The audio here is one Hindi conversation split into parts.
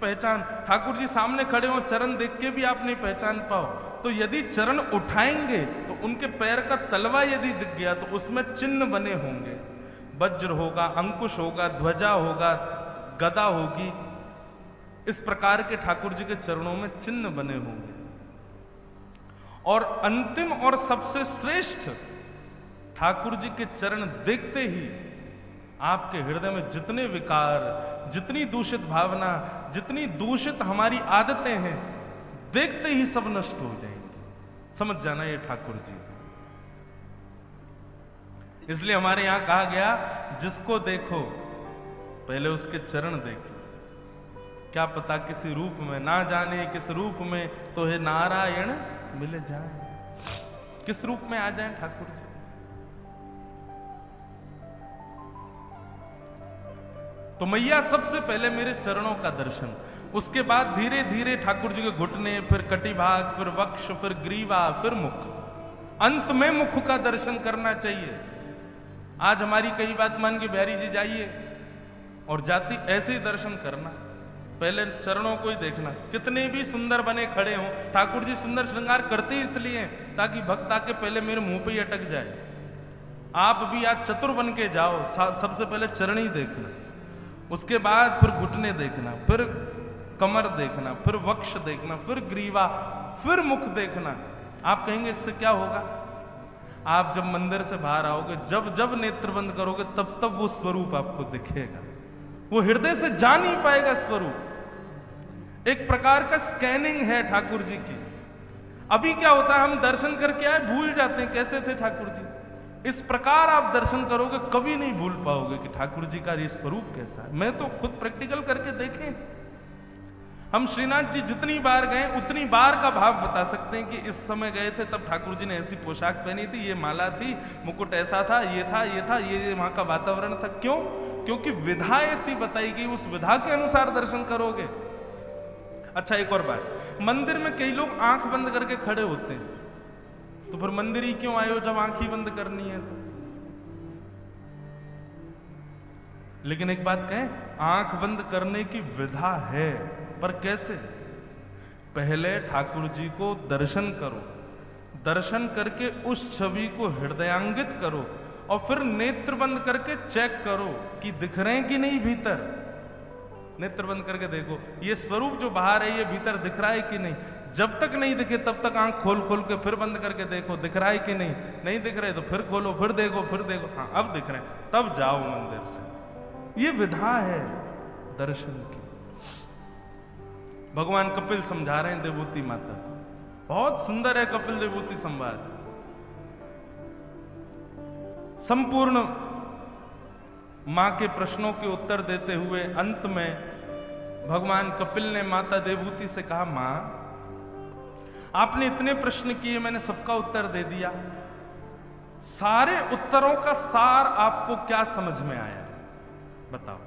पहचान, ठाकुर जी सामने खड़े हो, चरण देख के भी आप नहीं पहचान पाओ, तो यदि चरण उठाएंगे तो उनके पैर का तलवा यदि दिख गया तो उसमें चिन्ह बने होंगे, वज्र होगा, अंकुश होगा, ध्वजा होगा, गदा होगी, इस प्रकार के ठाकुर जी के चरणों में चिन्ह बने होंगे। और अंतिम और सबसे श्रेष्ठ ठाकुर जी के चरण देखते ही आपके हृदय में जितने विकार, जितनी दूषित भावना, जितनी दूषित हमारी आदतें हैं, देखते ही सब नष्ट हो जाएंगी। समझ जाना ये ठाकुर जी। इसलिए हमारे यहां कहा गया, जिसको देखो पहले उसके चरण देखो, क्या पता किसी रूप में, ना जाने किस रूप में तो हे नारायण मिल जाए, किस रूप में आ जाए ठाकुर जी। तो मैया सबसे पहले मेरे चरणों का दर्शन, उसके बाद धीरे धीरे ठाकुर जी के घुटने, फिर कटिभाग, फिर वक्ष, फिर ग्रीवा, फिर मुख, अंत में मुख का दर्शन करना चाहिए। आज हमारी कई बात मान के बिहारी जी जाइए और जाति ऐसे ही दर्शन करना, पहले चरणों को ही देखना। कितने भी सुंदर बने खड़े हों, ठाकुर जी सुंदर श्रृंगार करते ही इसलिए ताकि भक्त आके पहले मेरे मुंह पे ही अटक जाए। आप भी आज चतुर बन के जाओ, सबसे पहले चरण ही देखना, उसके बाद फिर घुटने देखना, फिर कमर देखना, फिर वक्ष देखना, फिर ग्रीवा, फिर मुख देखना। आप कहेंगे इससे क्या होगा? आप जब मंदिर से बाहर आओगे, जब जब नेत्र बंद करोगे, तब तब वो स्वरूप आपको दिखेगा, वो हृदय से जा नहीं पाएगा स्वरूप। एक प्रकार का स्कैनिंग है ठाकुर जी की। अभी क्या होता है, हम दर्शन करके आए, भूल जाते हैं कैसे थे ठाकुर जी। इस प्रकार आप दर्शन करोगे, कभी नहीं भूल पाओगे कि ठाकुर जी का ये स्वरूप कैसा है। मैं तो खुद प्रैक्टिकल करके देखे, हम श्रीनाथ जी जितनी बार गए उतनी बार का भाव बता सकते हैं कि इस समय गए थे तब ठाकुर जी ने ऐसी पोशाक पहनी थी, ये माला थी, मुकुट ऐसा था, ये था, ये था, ये वहां का वातावरण था। क्यों? क्योंकि विधा ऐसी बताई गई, उस विधा के अनुसार दर्शन करोगे। अच्छा, एक और बात, मंदिर में कई लोग आंख बंद करके खड़े होते हैं, तो फिर मंदिर ही क्यों आए हो जब आंख ही बंद करनी है तो? लेकिन एक बात कहें, आंख बंद करने की विधा है, पर कैसे? पहले ठाकुर जी को दर्शन करो, दर्शन करके उस छवि को हृदयांगित करो, और फिर नेत्र बंद करके चेक करो कि दिख रहे हैं कि नहीं भीतर। नेत्र बंद करके देखो, ये स्वरूप जो बाहर है ये भीतर दिख रहा है कि नहीं। जब तक नहीं दिखे तब तक आंख खोल खोल के फिर बंद करके देखो, दिख रहा है कि नहीं। नहीं दिख रहे तो फिर खोलो, फिर देखो, फिर देखो, हाँ अब दिख रहे हैं, तब जाओ मंदिर से। ये विधा है दर्शन की। भगवान कपिल समझा रहे हैं देवभूति माता को, बहुत सुंदर है कपिल देवभूति संवाद। संपूर्ण मां के प्रश्नों के उत्तर देते हुए अंत में भगवान कपिल ने माता देवभूति से कहा, मां आपने इतने प्रश्न किए, मैंने सबका उत्तर दे दिया, सारे उत्तरों का सार आपको क्या समझ में आया, बताओ।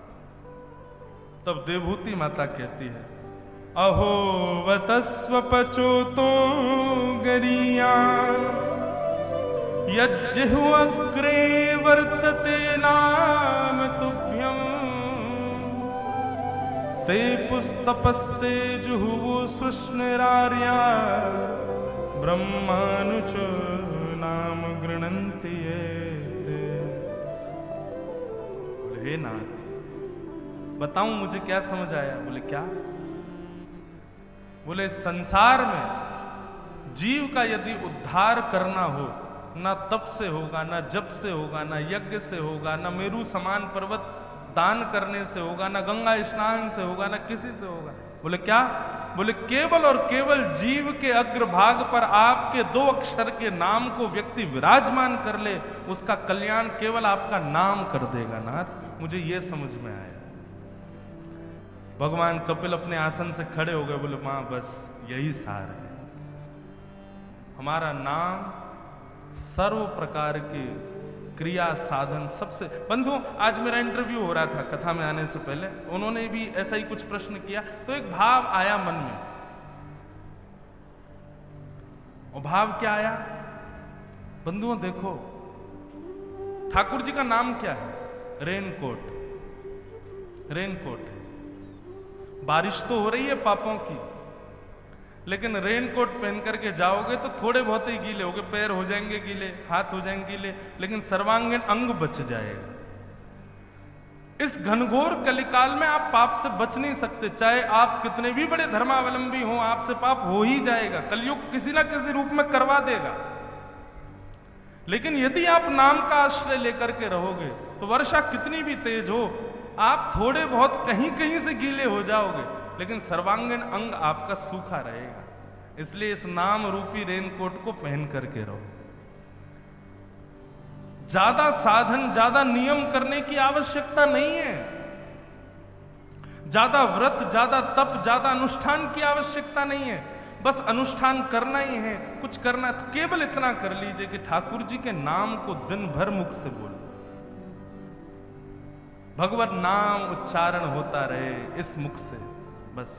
तब देवभूति माता कहती है, अहो वतस्व पचोतो गरिया यज्जिह्वाग्रे वर्तते नाम तुभ्यं ते पुस्तपस्ते जुहुवो सृष्णिरार्या ब्रह्मानुच नाम गृणन्ति ये। बोले हे नाथ, बताऊं मुझे क्या समझ आया? बोले क्या? बोले संसार में जीव का यदि उद्धार करना हो, ना तप से होगा, ना जप से होगा, ना यज्ञ से होगा, ना मेरु समान पर्वत दान करने से होगा, ना गंगा स्नान से होगा, ना किसी से होगा। बोले क्या? बोले केवल और केवल जीव के अग्रभाग पर आपके 2 अक्षर के नाम को व्यक्ति विराजमान कर ले, उसका कल्याण केवल आपका नाम कर देगा। नाथ, मुझे यह समझ में आया। भगवान कपिल अपने आसन से खड़े हो गए, बोले मां बस यही सार है, हमारा नाम सर्व प्रकार के क्रिया साधन सबसे। बंधुओं, आज मेरा इंटरव्यू हो रहा था कथा में आने से पहले, उन्होंने भी ऐसा ही कुछ प्रश्न किया, तो एक भाव आया मन में। और भाव क्या आया? बंधुओं देखो, ठाकुर जी का नाम क्या है? रेनकोट। रेनकोट है। बारिश तो हो रही है पापों की, लेकिन रेनकोट पहन करके जाओगे तो थोड़े बहुत ही गीले होगे, पैर हो जाएंगे गीले, हाथ हो जाएंगे गीले, लेकिन सर्वांगीण अंग बच जाएगा। इस घनघोर कलिकाल में आप पाप से बच नहीं सकते, चाहे आप कितने भी बड़े धर्मावलंबी हों, आपसे पाप हो ही जाएगा। कलयुग किसी ना किसी रूप में करवा देगा। लेकिन यदि आप नाम का आश्रय लेकर के रहोगे तो वर्षा कितनी भी तेज हो, आप थोड़े बहुत कहीं कहीं से गीले हो जाओगे, लेकिन सर्वांगीण अंग आपका सूखा रहेगा। इसलिए इस नाम रूपी रेनकोट को पहन करके रहो। ज्यादा साधन, ज्यादा नियम करने की आवश्यकता नहीं है, ज्यादा व्रत, ज्यादा तप, ज्यादा अनुष्ठान की आवश्यकता नहीं है। बस अनुष्ठान करना ही है, कुछ करना तो केवल इतना कर लीजिए कि ठाकुर जी के नाम को दिन भर मुख से बोलो, भगवत नाम उच्चारण होता रहे इस मुख से, बस।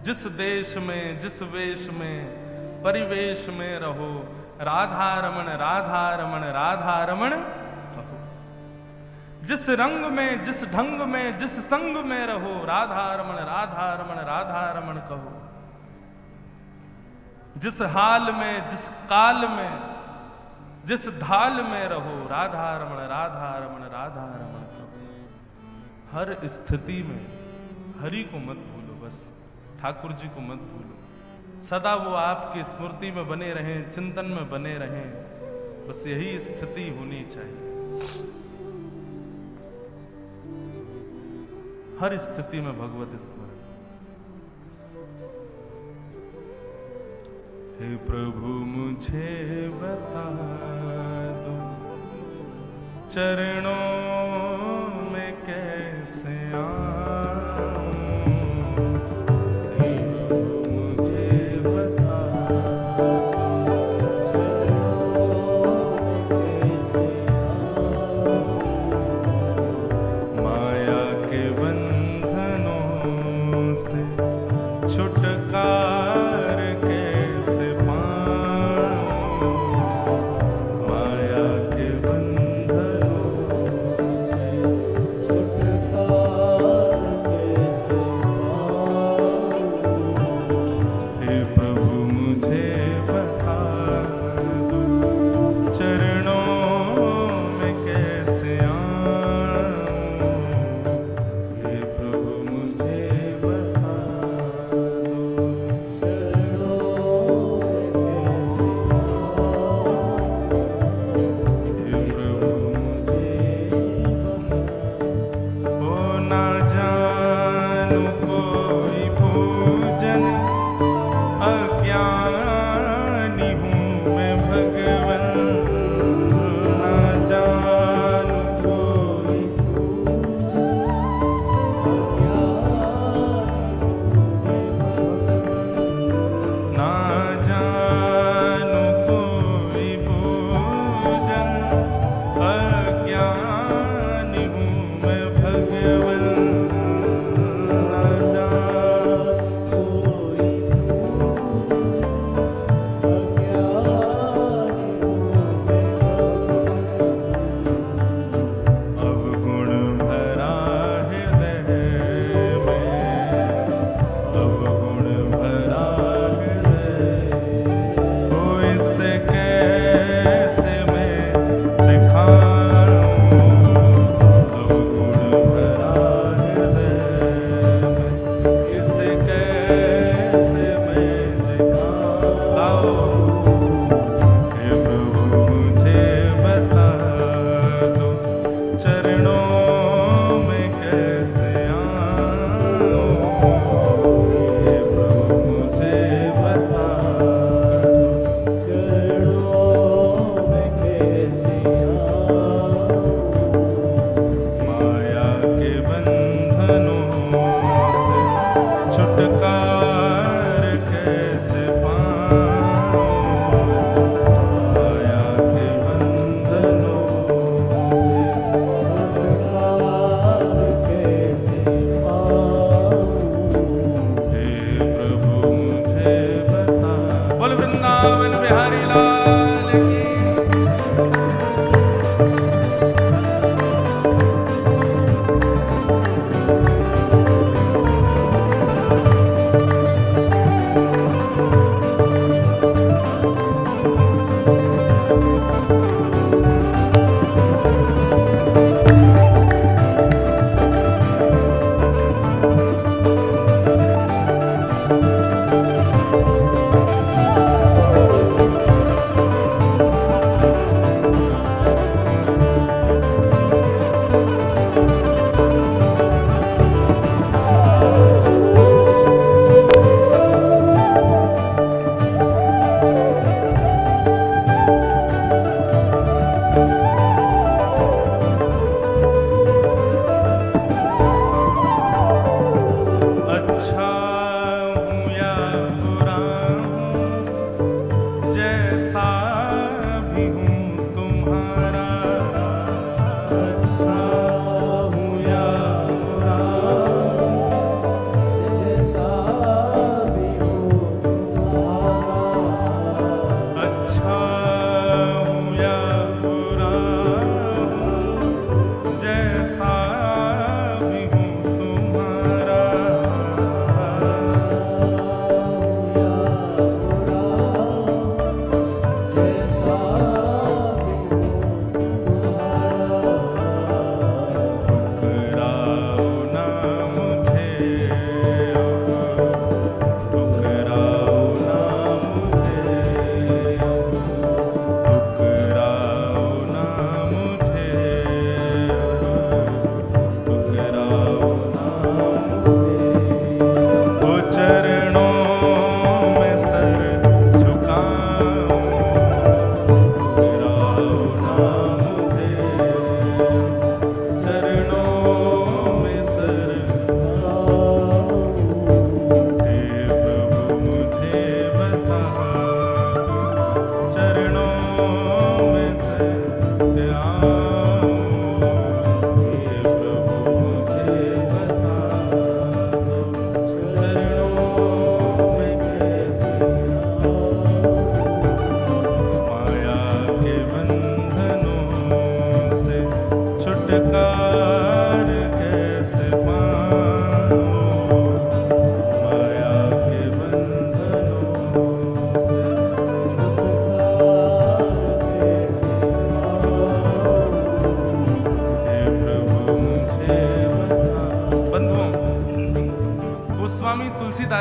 जिस देश में, जिस वेश में, परिवेश में रहो, राधा रमण राधा रमण राधा रमण कहो। जिस रंग में, जिस ढंग में, जिस संग में रहो, राधा रमण राधा रमण राधा रमण कहो। जिस हाल में, जिस काल में, जिस धाल में रहो, राधा रमण राधा रमण राधा रमण कहो। हर स्थिति में हरि को मत भूलो, बस ठाकुर जी को मत भूलो। सदा वो आपकी स्मृति में बने रहें, चिंतन में बने रहें, बस यही स्थिति होनी चाहिए। हर स्थिति में भगवत स्मरण। हे प्रभु मुझे बता दो, चरणों में कैसे आऊं। हे प्रभु मुझे बता दो, चरणों में कैसे आऊं। माया के बंधनों से छुटकार कैसे पाऊं। माया के बंधनों से छुटकार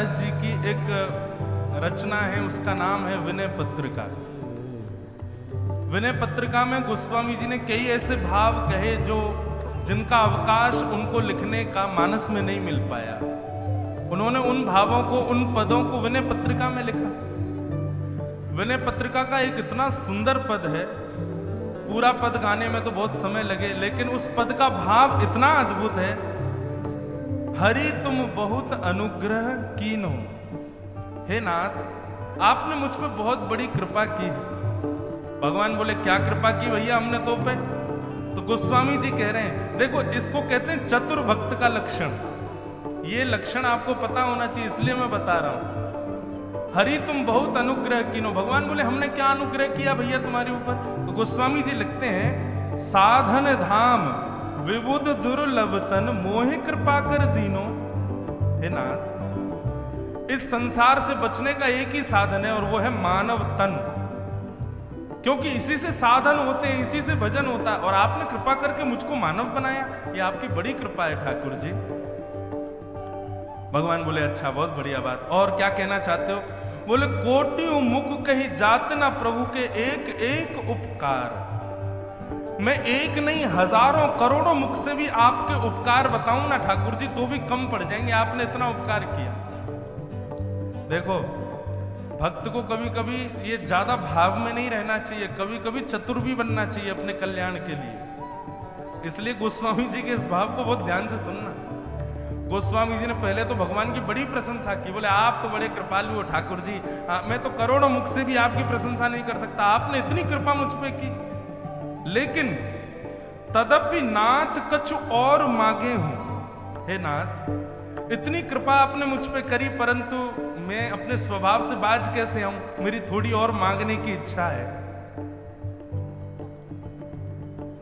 तुलसीदास जी की एक रचना है, उसका नाम है विनय पत्रिका। विनय पत्रिका में गोस्वामी जी ने कई ऐसे भाव कहे जो जिनका अवकाश उनको लिखने का मानस में नहीं मिल पाया। उन्होंने उन भावों को, उन पदों को विनय पत्रिका में लिखा। विनय पत्रिका का एक इतना सुंदर पद है, पूरा पद गाने में तो बहुत समय लगे, लेकिन उस पद का भाव इतना अद्भुत है। हरि तुम बहुत अनुग्रह कीनो, हे नाथ आपने मुझ पे बहुत बड़ी कृपा की है। भगवान बोले क्या कृपा की भैया हमने तो पे? तो गोस्वामी जी कह रहे हैं, देखो इसको कहते हैं चतुर भक्त का लक्षण। ये लक्षण आपको पता होना चाहिए, इसलिए मैं बता रहा हूं। हरि तुम बहुत अनुग्रह कीनो, भगवान बोले हमने क्या अनुग्रह किया भैया तुम्हारे ऊपर? तो गोस्वामी जी लिखते हैं, साधन धाम विबुध दुर्लभ तन मोहि कृपा कर दीनो। हे नाथ, इस संसार से बचने का एक ही साधन है और वो है मानव तन, क्योंकि इसी से साधन होते हैं, इसी से भजन होता है, और आपने कृपा करके मुझको मानव बनाया, ये आपकी बड़ी कृपा है ठाकुर जी। भगवान बोले अच्छा, बहुत बढ़िया बात, और क्या कहना चाहते हो? बोले कोटियों मुख कही जात ना प्रभु के एक एक उपकार। मैं एक नहीं हजारों करोड़ों मुख से भी आपके उपकार बताऊं ना ठाकुर जी तो भी कम पड़ जाएंगे, आपने इतना उपकार किया। देखो भक्त को कभी कभी ये ज्यादा भाव में नहीं रहना चाहिए, कभी कभी चतुर भी बनना चाहिए अपने कल्याण के लिए। इसलिए गोस्वामी जी के इस भाव को बहुत ध्यान से सुनना। गोस्वामी जी ने पहले तो भगवान की बड़ी प्रशंसा की, बोले आप तो बड़े कृपालु हो ठाकुर जी, मैं तो करोड़ों मुख से भी आपकी प्रशंसा नहीं कर सकता, आपने इतनी कृपा मुझ पे की। लेकिन तदपि नाथ कछु और मांगे हूं, हे नाथ इतनी कृपा आपने मुझ पे करी, परंतु मैं अपने स्वभाव से बाज कैसे आऊं, मेरी थोड़ी और मांगने की इच्छा है।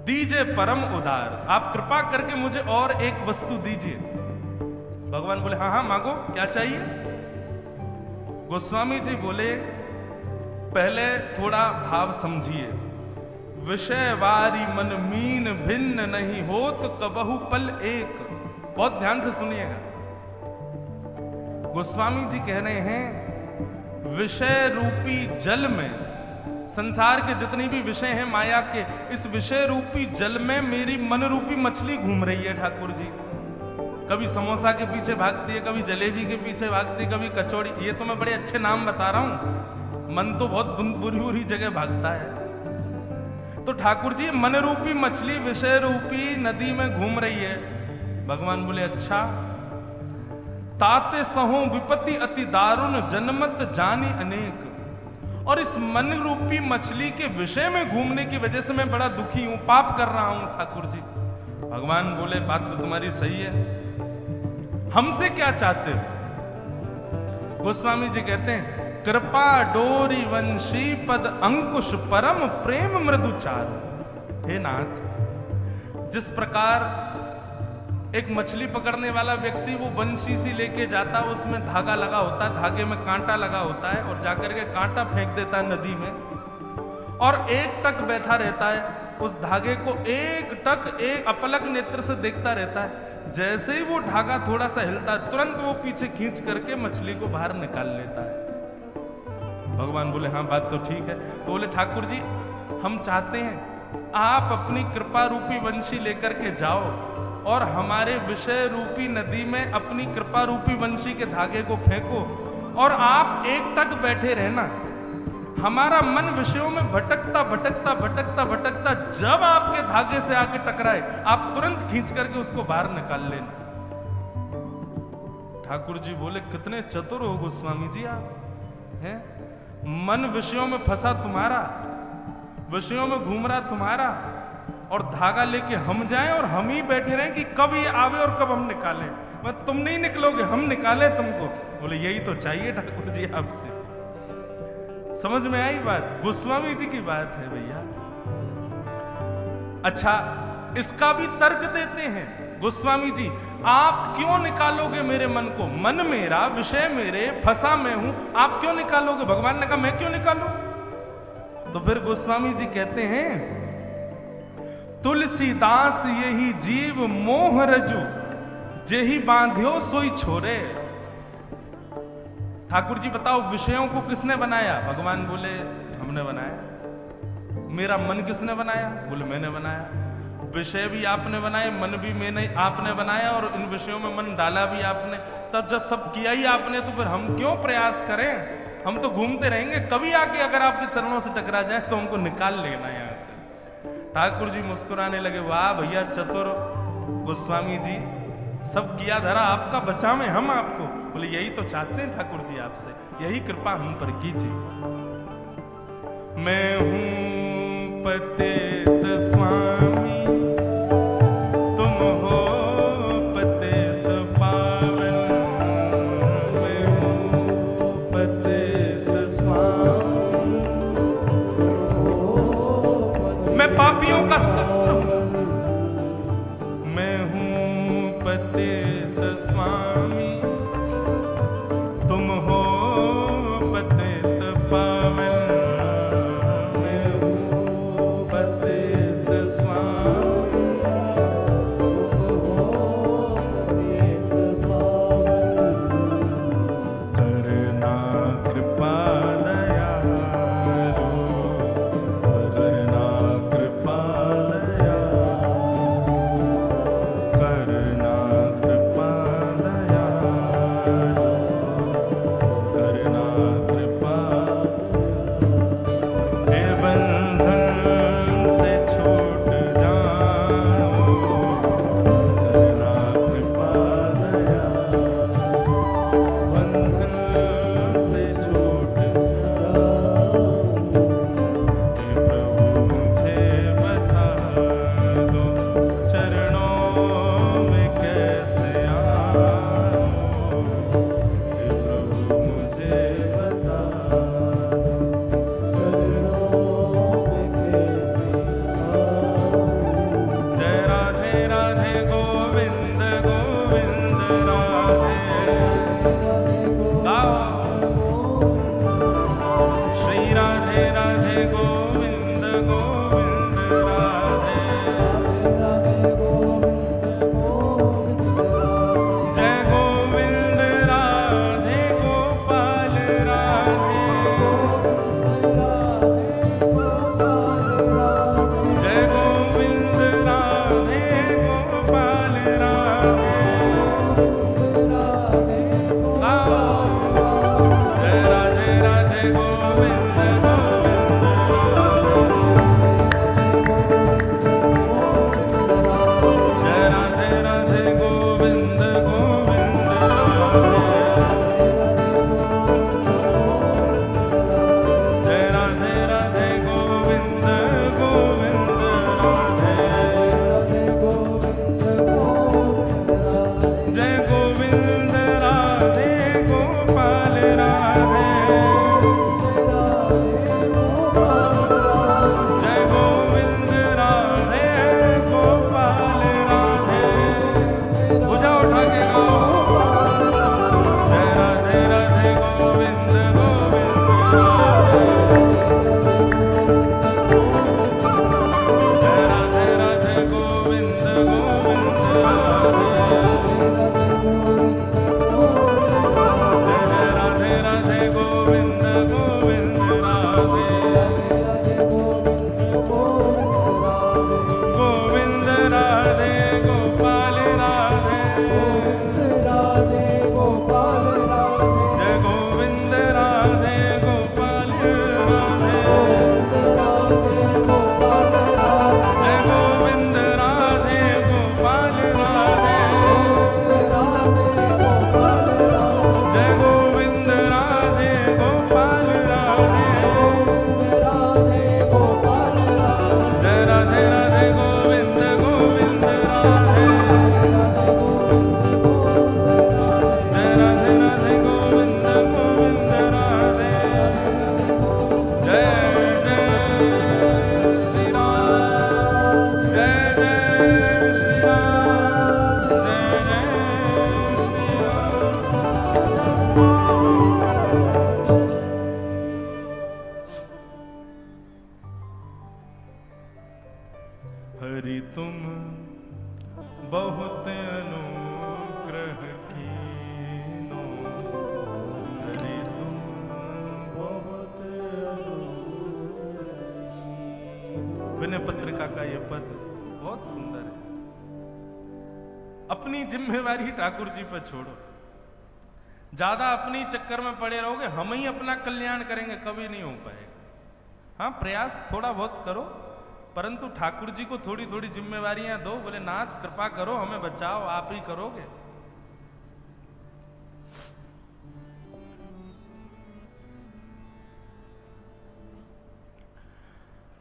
दीजिए परम उदार, आप कृपा करके मुझे और एक वस्तु दीजिए। भगवान बोले हाँ हाँ मांगो, क्या चाहिए? गोस्वामी जी बोले पहले थोड़ा भाव समझिए। विषय वारी मन मीन भिन्न नहीं होत कबहु पल एक। बहुत ध्यान से सुनिएगा। गोस्वामी जी कह रहे हैं विषय रूपी जल में, संसार के जितने भी विषय हैं माया के, इस विषय रूपी जल में मेरी मन रूपी मछली घूम रही है ठाकुर जी। कभी समोसा के पीछे भागती है, कभी जलेबी के पीछे भागती है, कभी कचौड़ी। ये तो मैं बड़े अच्छे नाम बता रहा हूं, मन तो बहुत बुरी बुरी जगह भागता है। तो ठाकुर जी मन रूपी मछली विषय रूपी नदी में घूम रही है। भगवान बोले अच्छा, ताते सहो विपत्ति अति दारुण जनमत जानी अनेक। और इस मन रूपी मछली के विषय में घूमने की वजह से मैं बड़ा दुखी हूं, पाप कर रहा हूं ठाकुर जी। भगवान बोले बात तो तुम्हारी सही है, हमसे क्या चाहते हो? गोस्वामी जी कहते हैं कृपा डोरी वंशी पद अंकुश परम प्रेम मृदुचार। हे नाथ, जिस प्रकार एक मछली पकड़ने वाला व्यक्ति वो बंशी सी लेके जाता है, उसमें धागा लगा होता है, धागे में कांटा लगा होता है, और जाकर के कांटा फेंक देता है नदी में, और एक टक बैठा रहता है, उस धागे को एक टक एक अपलक नेत्र से देखता रहता है। जैसे ही वो धागा थोड़ा सा हिलता है, तुरंत वो पीछे खींच करके मछली को बाहर निकाल लेता है। भगवान बोले हाँ बात तो ठीक है। तो बोले ठाकुर जी हम चाहते हैं आप अपनी कृपा रूपी वंशी लेकर के जाओ और हमारे विषय रूपी नदी में अपनी कृपा रूपी वंशी के धागे को फेंको, और आप एक टक बैठे रहना। हमारा मन विषयों में भटकता भटकता भटकता भटकता जब आपके धागे से आके टकराए, आप तुरंत खींच करके उसको बाहर निकाल लेना। ठाकुर जी बोले कितने चतुर हो गोस्वामी जी आप हैं। मन विषयों में फंसा तुम्हारा, विषयों में घूम रहा तुम्हारा, और धागा लेके हम जाएं और हम ही बैठे रहें कि कब ये आवे और कब हम निकालें। मैं तुम नहीं निकलोगे, हम निकाले तुमको। बोले यही तो चाहिए ठाकुर जी आपसे। समझ में आई बात? गोस्वामी जी की बात है भैया। अच्छा, इसका भी तर्क देते हैं गोस्वामी जी, आप क्यों निकालोगे मेरे मन को? मन मेरा, विषय मेरे, फंसा मैं हूं, आप क्यों निकालोगे? भगवान ने कहा मैं क्यों निकालूं? तो फिर गोस्वामी जी कहते हैं तुलसीदास यही जीव मोह रजू जेही बांध्यो सोई छोरे। ठाकुर जी बताओ विषयों को किसने बनाया? भगवान बोले हमने बनाया। मेरा मन किसने बनाया? बोले मैंने बनाया। विषय भी आपने बनाए, मन भी मैंने आपने बनाया, और इन विषयों में मन डाला भी आपने। तब जब सब किया ही आपने तो फिर हम क्यों प्रयास करें? हम तो घूमते रहेंगे, कभी आके अगर आपके चरणों से टकरा जाए तो हमको निकाल लेना यहाँ से। ठाकुर जी मुस्कुराने लगे, वाह भैया चतुर गोस्वामी जी, सब किया धरा आपका, बचा में हम आपको। बोले यही तो चाहते हैं ठाकुर जी आपसे, यही कृपा हम पर कीजिए। मैं हूं पतित स्वामी, तुम हो पतित पावन। मैं हूं पतित स्वामी, मैं पापियों का स्कंद हूं। मैं हूं पतित स्वामी, तुम हो पतित पावन। हरि तुम बहुत अनुग्रह कीनो, हरि सुंदर है। अपनी जिम्मेवारी ठाकुर जी पर छोड़ो। ज्यादा अपनी चक्कर में पड़े रहोगे, हम ही अपना कल्याण करेंगे, कभी नहीं हो पाएगा। हाँ, प्रयास थोड़ा बहुत करो, परंतु ठाकुर जी को थोड़ी थोड़ी जिम्मेवारियां दो। बोले नाथ कृपा करो, हमें बचाओ, आप ही करोगे।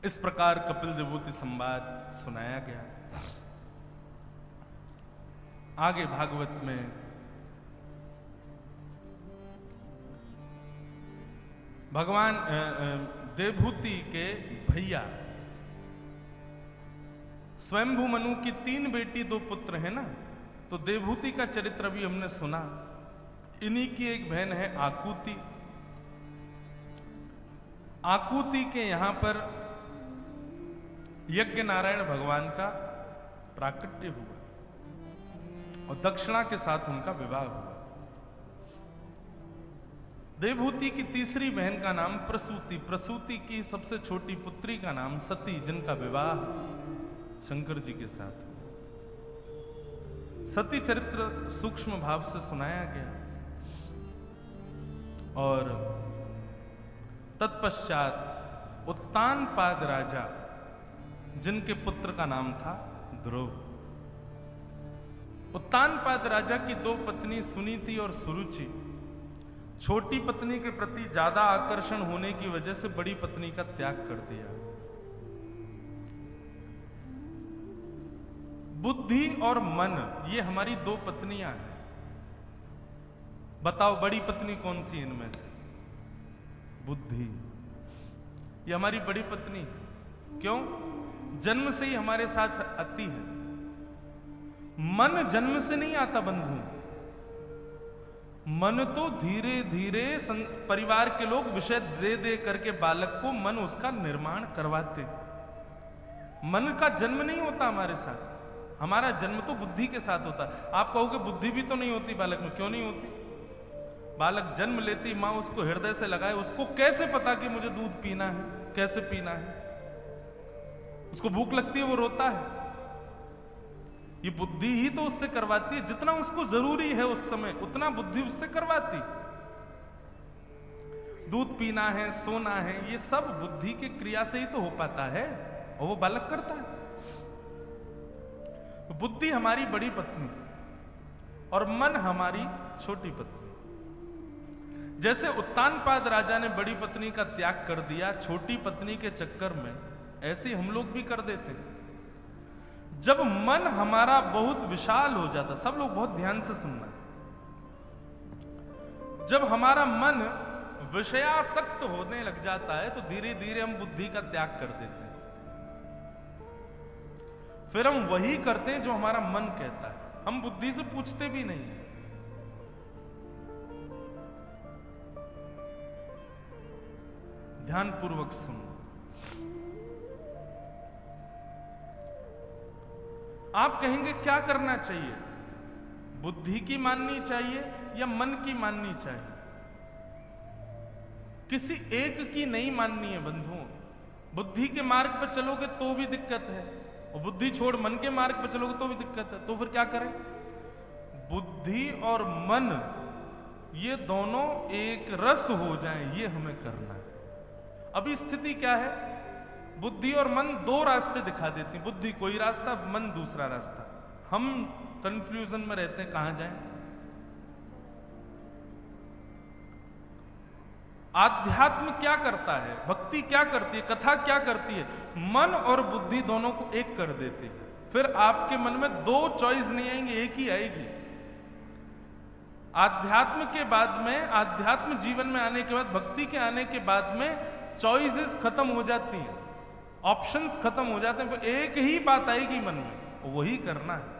इस प्रकार कपिल विभूति संवाद सुनाया गया। आगे भागवत में भगवान देवभूति के भैया स्वयंभू मनु की 3 बेटी 2 पुत्र है ना, तो देवभूति का चरित्र भी हमने सुना। इन्हीं की एक बहन है आकुति। आकुति के यहां पर यज्ञ नारायण भगवान का प्राकट्य हुआ और दक्षिणा के साथ उनका विवाह हुआ। देवभूति की तीसरी बहन का नाम प्रसूति, प्रसूति की सबसे छोटी पुत्री का नाम सती, जिनका विवाह शंकर जी के साथ। सती चरित्र सूक्ष्म भाव से सुनाया गया और तत्पश्चात उत्तानपाद राजा, जिनके पुत्र का नाम था ध्रुव। उत्तानपाद राजा की 2 पत्नी सुनीति और सुरुचि छोटी पत्नी के प्रति ज्यादा आकर्षण होने की वजह से बड़ी पत्नी का त्याग कर दिया। बुद्धि और मन, ये हमारी 2 पत्नियां हैं। बताओ बड़ी पत्नी कौन सी इनमें से? बुद्धि। ये हमारी बड़ी पत्नी। क्यों? जन्म से ही हमारे साथ आती है। मन जन्म से नहीं आता बंधु। मन तो धीरे धीरे परिवार के लोग विषय दे दे करके बालक को मन उसका निर्माण करवाते। मन का जन्म नहीं होता हमारे साथ, हमारा जन्म तो बुद्धि के साथ होता है। आप कहोगे बुद्धि भी तो नहीं होती बालक में। क्यों नहीं होती? बालक जन्म लेती मां उसको हृदय से लगाए, उसको कैसे पता कि मुझे दूध पीना है, कैसे पीना है? उसको भूख लगती है, वो रोता है। ये बुद्धि ही तो उससे करवाती है। जितना उसको जरूरी है उस समय, उतना बुद्धि उससे करवाती। दूध पीना है, सोना है, ये सब बुद्धि की क्रिया से ही तो हो पाता है, और वो बालक करता है। बुद्धि हमारी बड़ी पत्नी और मन हमारी छोटी पत्नी। जैसे उत्तानपाद राजा ने बड़ी पत्नी का त्याग कर दिया छोटी पत्नी के चक्कर में, ऐसे हम लोग भी कर देते हैं। जब मन हमारा बहुत विशाल हो जाता, सब लोग बहुत ध्यान से सुनना, जब हमारा मन विषयासक्त होने लग जाता है तो धीरे धीरे हम बुद्धि का त्याग कर देते हैं। फिर हम वही करते हैं जो हमारा मन कहता है, हम बुद्धि से पूछते भी नहीं। ध्यानपूर्वक सुनो। आप कहेंगे क्या करना चाहिए? बुद्धि की माननी चाहिए या मन की माननी चाहिए? किसी एक की नहीं माननी है बंधुओं। बुद्धि के मार्ग पर चलोगे तो भी दिक्कत है, और बुद्धि छोड़ मन के मार्ग पर चलोगे तो भी दिक्कत है। तो फिर क्या करें? बुद्धि और मन ये दोनों एक रस हो जाएं, ये हमें करना है। अभी स्थिति क्या है? बुद्धि और मन 2 रास्ते दिखा देती। बुद्धि कोई रास्ता, मन दूसरा रास्ता। हम कंफ्यूजन में रहते हैं, कहां जाएं? आध्यात्म क्या करता है, भक्ति क्या करती है, कथा क्या करती है? मन और बुद्धि दोनों को एक कर देती है। फिर आपके मन में 2 चॉइस नहीं आएंगी, एक ही आएगी। आध्यात्म के बाद में, आध्यात्म जीवन में आने के बाद, भक्ति के आने के बाद में चॉइसेस खत्म हो जाती हैं, ऑप्शंस खत्म हो जाते हैं। एक ही बात आएगी मन में, वही करना है।